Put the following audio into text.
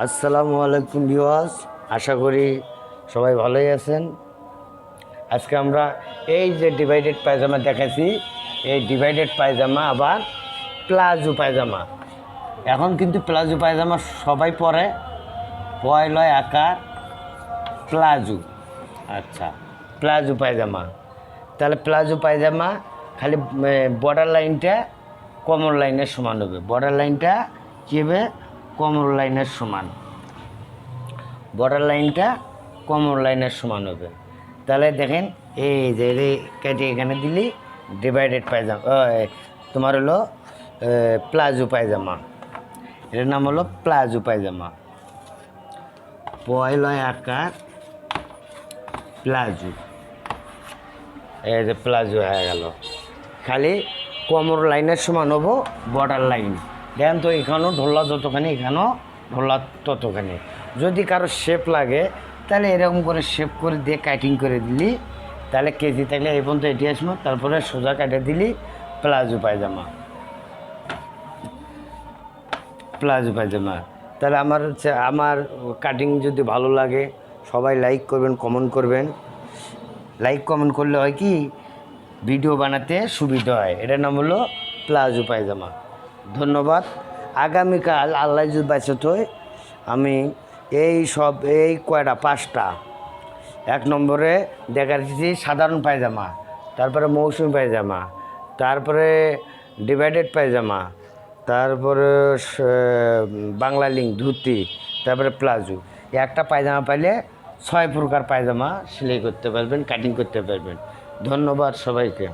আসসালামু আলাইকুম ভিউয়ার্স, আশা করি সবাই ভালোই আছেন। আজকে আমরা এই যে ডিভাইডেড পায়জামা দেখাচ্ছি, এই ডিভাইডেড পায়জামা আবার প্লাজো পায়জামা। এখন কিন্তু প্লাজো পায়জামা সবাই পরে, পয়লয় আকার প্লাজো। আচ্ছা, প্লাজো পায়জামা। তাহলে প্লাজো পায়জামা খালি বর্ডার লাইনটা কমর লাইনের সমান হবে। বর্ডার লাইনটা কী হবে? কমর লাইনের সমান। বর্ডার লাইনটা কমর লাইনের সমান হবে। তাহলে দেখেন, এই যে কেটে এখানে দিলি ডিভাইডেড পায়জামা, তোমার হলো প্লাজো পায়জামা। এটার নাম হলো প্লাজো পায়জামা। পয়লয় আকার প্লাজো। এই যে প্লাজো হয়ে গেল। খালি কোমর লাইনের সমান হবো বর্ডার লাইন। দেখেন তো, এখানেও ঢোলা যতখানি, এখানেও ঢোলা ততখানি। যদি কারো শেপ লাগে তাহলে এরকম করে শেপ করে দিয়ে কাটিং করে দিলি, তাহলে কেজি থাকলে এই পর্যন্ত এটি আসবো, তারপরে সোজা কাটে দিলি প্লাজো পায়জামা। প্লাজো পায়জামা। তাহলে আমার কাটিং যদি ভালো লাগে সবাই লাইক করবেন, কমেন্ট করবেন। লাইক কমেন্ট করলে হয় কি, ভিডিও বানাতে সুবিধা হয়। এটার নাম হলো প্লাজো পায়জামা। ধন্যবাদ। আগামীকাল আল্লাহ যদি বাঁচাত হয়, আমি এই কয়টা 5টা, 1 নম্বরে দেখাচ্ছি সাধারণ পায়জামা, তারপরে মৌসুমি পায়জামা, তারপরে ডিভাইডেড পায়জামা, তারপরে বাংলা লিঙ্ক ধুতি, তারপরে প্লাজো। একটা পায়জামা পাইলে 6 প্রকার পায়জামা সেলাই করতে পারবেন, কাটিং করতে পারবেন। ধন্যবাদ সবাইকে।